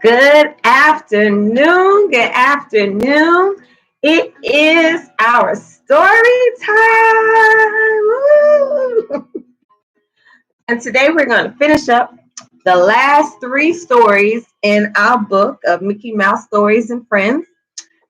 Good afternoon. Good afternoon. It is our story time. Woo! And today we're going to finish up the last three stories in our book of Mickey Mouse Stories and Friends.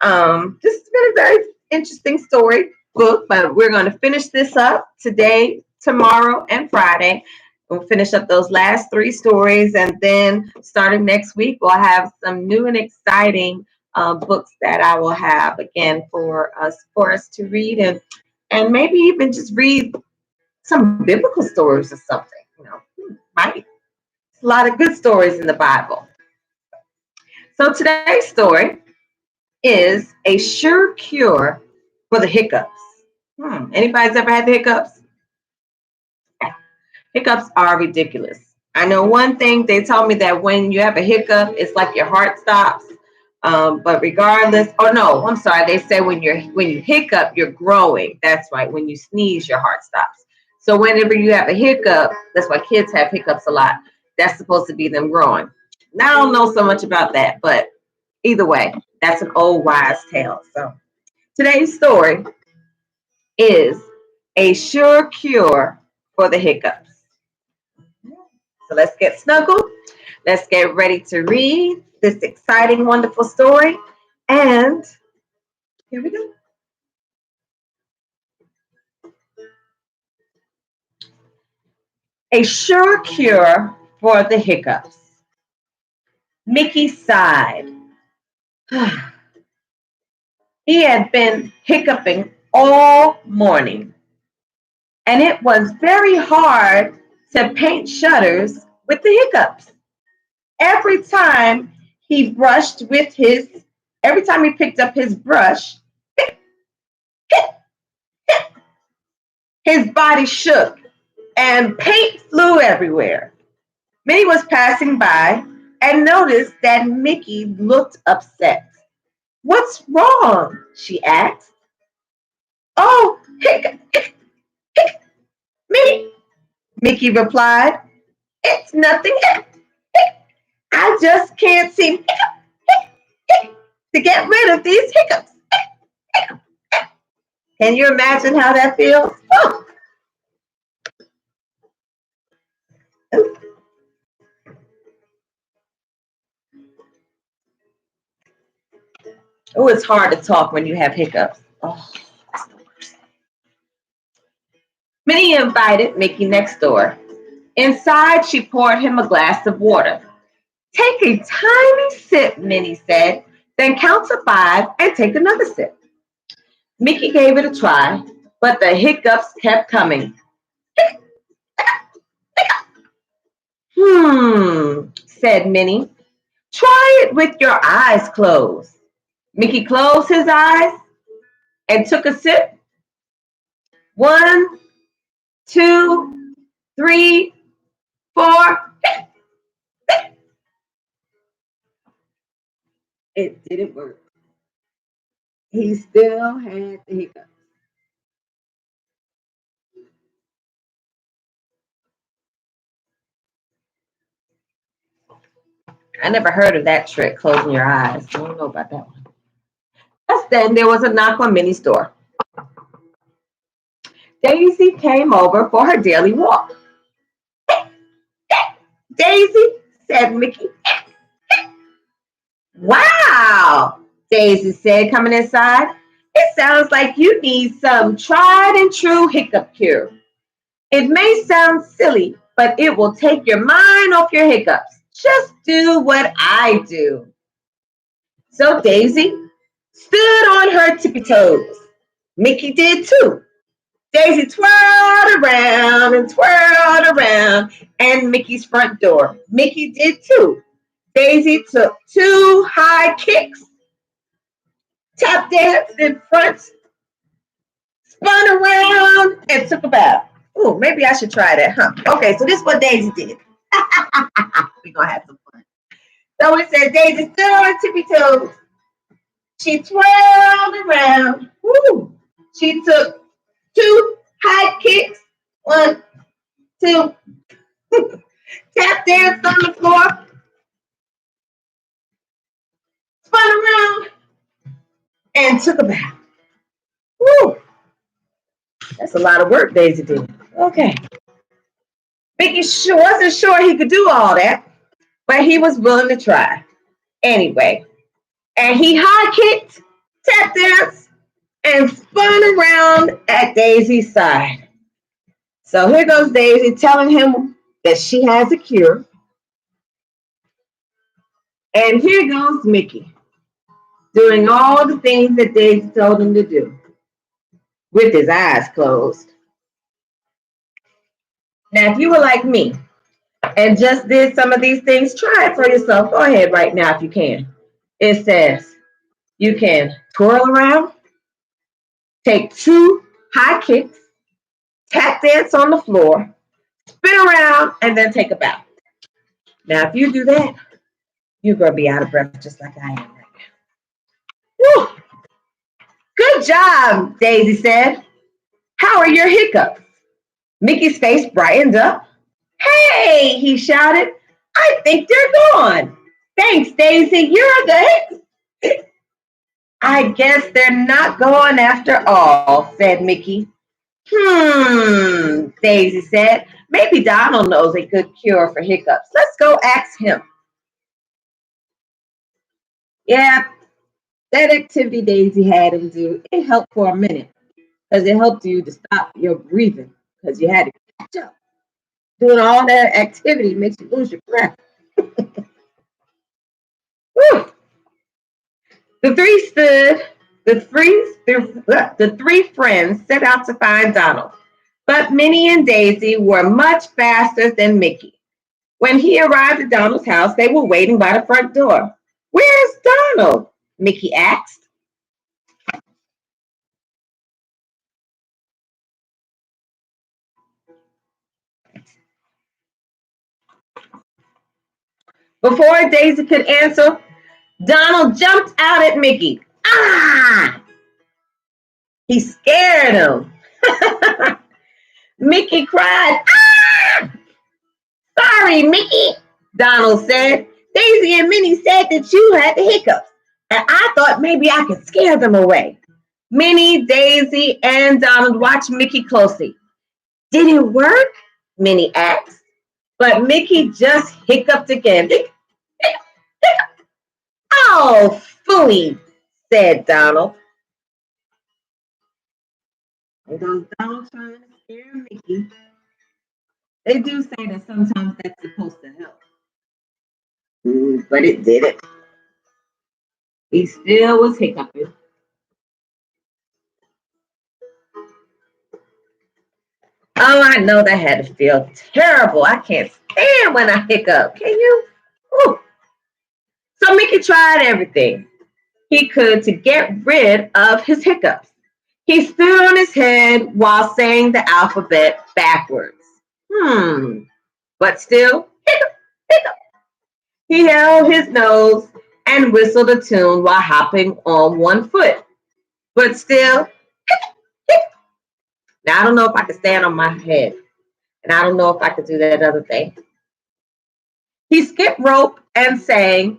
This has been a very interesting story book, but we're going to finish this up today, tomorrow, and Friday. We'll finish up those last three stories, and then starting next week, we'll have some new and exciting books that I will have again for us to read, and maybe even just read some biblical stories or something. Right? It's a lot of good stories in the Bible. So today's story is a sure cure for the hiccups. Anybody's ever had the hiccups? Hiccups are ridiculous. I know one thing, they told me that when you have a hiccup, it's like your heart stops. But regardless, oh no, I'm sorry. They say when you hiccup, you're growing. That's right. When you sneeze, your heart stops. So whenever you have a hiccup, that's why kids have hiccups a lot. That's supposed to be them growing. Now I don't know so much about that, but either way, that's an old wise tale. So today's story is a sure cure for the hiccups. So let's get snuggled. Let's get ready to read this exciting, wonderful story. And here we go. A sure cure for the hiccups. Mickey sighed. He had been hiccuping all morning, and it was very hard to paint shutters with the hiccups. Every time he brushed with his, every time he picked up his brush, his body shook and paint flew everywhere. Minnie was passing by and noticed that Mickey looked upset. "What's wrong?" she asked. "Oh, hiccup, hiccup, hiccup, Minnie," Mickey replied. "It's nothing. Hiccup, hiccup. I just can't seem hiccup, hiccup, hiccup, to get rid of these hiccups. Hiccup, hiccup." Can you imagine how that feels? Oh, it's hard to talk when you have hiccups. Oh, that's the worst. Minnie invited Mickey next door. Inside, she poured him a glass of water. "Take a tiny sip," Minnie said, "then count to 5 and take another sip." Mickey gave it a try, but the hiccups kept coming. Said Minnie. "Try it with your eyes closed." Mickey closed his eyes and took a sip. One, two, three, four. It didn't work. He still had the hiccups. I never heard of that trick, closing your eyes. I don't know about that one. Just then, there was a knock on Minnie's door. Daisy came over for her daily walk. "Daisy," said Mickey. "Wow," Daisy said, coming inside. "It sounds like you need some tried and true hiccup cure. It may sound silly, but it will take your mind off your hiccups. Just do what I do." So Daisy stood on her tippy toes. Mickey did too. Daisy twirled around, and Mickey's front door. Mickey did too. Daisy took two high kicks, tap danced in front, spun around, and took a bow. Ooh, maybe I should try that, huh? Okay, so this is what Daisy did. We're gonna have some fun. So it said Daisy stood on her tippy toes. She twirled around. Woo! She took two high kicks. One, two. Tap danced on the floor. spun around, and took a bath. Woo! That's a lot of work Daisy did. Okay. Mickey wasn't sure he could do all that, but he was willing to try anyway. And he high kicked, tap danced, and spun around at Daisy's side. So here goes Daisy telling him that she has a cure. And here goes Mickey doing all the things that Daisy told him to do with his eyes closed. Now, if you were like me and just did some of these things, try it for yourself. Go ahead right now if you can. It says you can twirl around, take 2 high kicks, tap dance on the floor, spin around, and then take a bow. Now, if you do that, you're going to be out of breath just like I am right now. Woo! Good job, Daisy said. How are your hiccups? Mickey's face brightened up. Hey, he shouted. I think they're gone. Thanks, Daisy. You're the hit. I guess they're not gone after all, said Mickey. Daisy said. Maybe Donald knows a good cure for hiccups. Let's go ask him. Yeah, that activity Daisy had him do, it helped for a minute because it helped you to stop your breathing because you had to catch up. Doing all that activity makes you lose your breath. Woo. The three friends set out to find Donald, but Minnie and Daisy were much faster than Mickey. When he arrived at Donald's house, they were waiting by the front door. Where's Donald? Mickey asked. Before Daisy could answer, Donald jumped out at Mickey. Ah! He scared him. Mickey cried, ah! Sorry, Mickey, Donald said. Daisy and Minnie said that you had the hiccups, and I thought maybe I could scare them away. Minnie, Daisy, and Donald watched Mickey closely. Did it work? Minnie asked. But Mickey just hiccuped again. Oh, phooey, said Donald. And those Donald trying to scare Mickey. They do say that sometimes that's supposed to help. But it didn't. He still was hiccuping. Oh, I know that had to feel terrible. I can't stand when I hiccup. Can you? Whew. So Mickey tried everything he could to get rid of his hiccups. He stood on his head while saying the alphabet backwards. But still, hiccup, hiccup. He held his nose and whistled a tune while hopping on one foot. But still, hiccup, hiccup. Now, I don't know if I could stand on my head. And I don't know if I could do that other thing. He skipped rope and sang,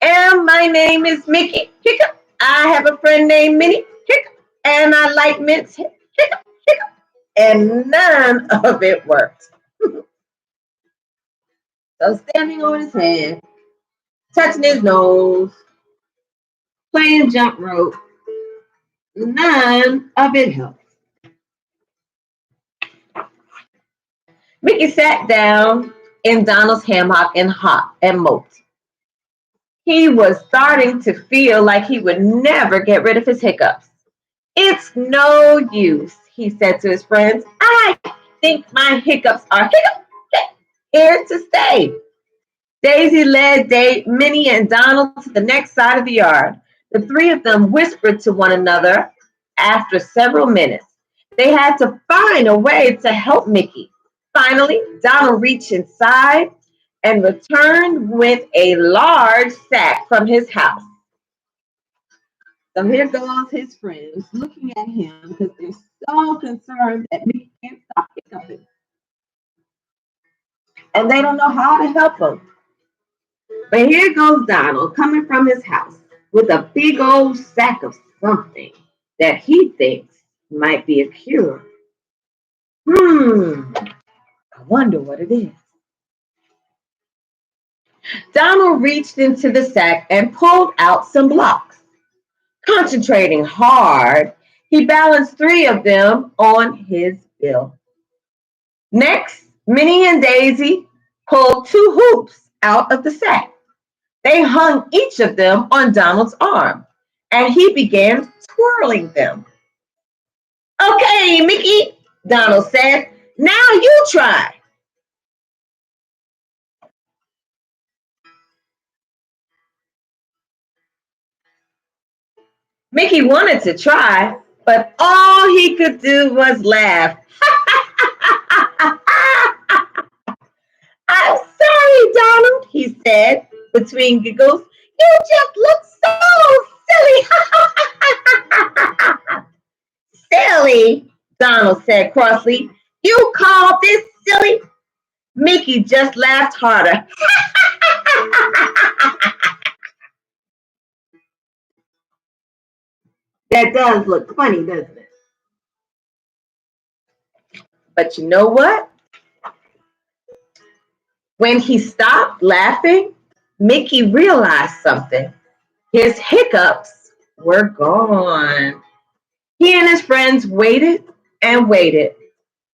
and my name is Mickey. Hiccup. I have a friend named Minnie. Hiccup. And I like mints. Hiccup, hiccup. And none of it worked. So standing on his head, touching his nose, playing jump rope, none of it helped. Mickey sat down in Donald's hammock and hopped and moped. He was starting to feel like he would never get rid of his hiccups. It's no use, he said to his friends. I think my hiccups are here to stay. Daisy led Minnie and Donald to the next side of the yard. The three of them whispered to one another after several minutes. They had to find a way to help Mickey. Finally, Donald reached inside and returned with a large sack from his house. So here goes his friends looking at him because they're so concerned that Mickey can't stop hiccuping. And they don't know how to help him. But here goes Donald coming from his house with a big old sack of something that he thinks might be a cure. Hmm, I wonder what it is. Donald reached into the sack and pulled out some blocks. Concentrating hard, he balanced three of them on his bill. Next, Minnie and Daisy pulled two hoops out of the sack. They hung each of them on Donald's arm, and he began twirling them. Okay, Mickey, Donald said. Now you try. Mickey wanted to try, but all he could do was laugh. I'm sorry, Donald, he said between giggles. You just look so silly. Silly, Donald said crossly. You call this silly? Mickey just laughed harder. That does look funny, doesn't it? But you know what? When he stopped laughing, Mickey realized something. His hiccups were gone. He and his friends waited and waited,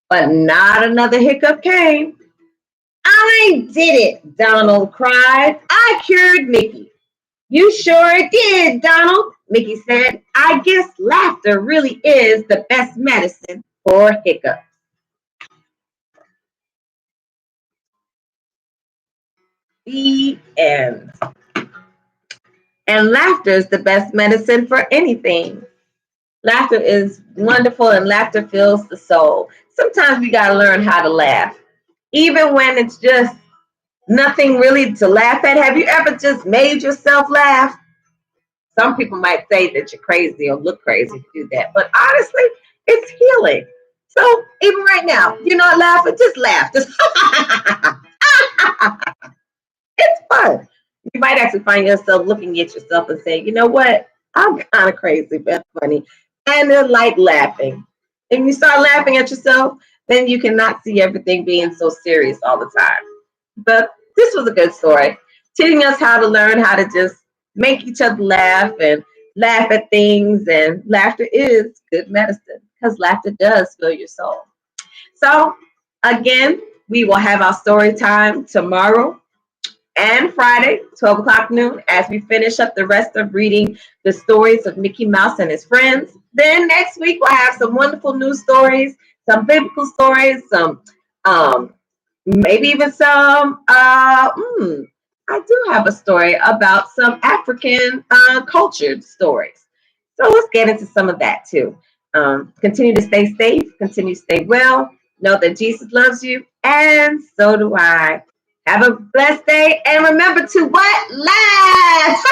but not another hiccup came. I did it, Donald cried. I cured Mickey. You sure did, Donald, Mickey said. I guess laughter really is the best medicine for hiccups. The end. And laughter is the best medicine for anything. Laughter is wonderful and laughter fills the soul. Sometimes we got to learn how to laugh, even when it's just nothing really to laugh at. Have you ever just made yourself laugh? Some people might say that you're crazy or look crazy to do that, but honestly, it's healing. So even right now, you're not laughing, just laugh. Just it's fun. You might actually find yourself looking at yourself and saying, you know what? I'm kind of crazy, but funny. And then like laughing. If you start laughing at yourself, then you cannot see everything being so serious all the time. But this was a good story, teaching us how to learn how to just make each other laugh and laugh at things. And laughter is good medicine because laughter does fill your soul. So, again, we will have our story time tomorrow and Friday, 12 o'clock noon, as we finish up the rest of reading the stories of Mickey Mouse and his friends. Then next week, we'll have some wonderful news stories, some biblical stories, some maybe even some I do have a story about some African cultured stories. So let's get into some of that too. Continue to stay safe, continue to stay well, know that Jesus loves you, and so do I. Have a blessed day, and remember to what? Laugh!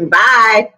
Bye.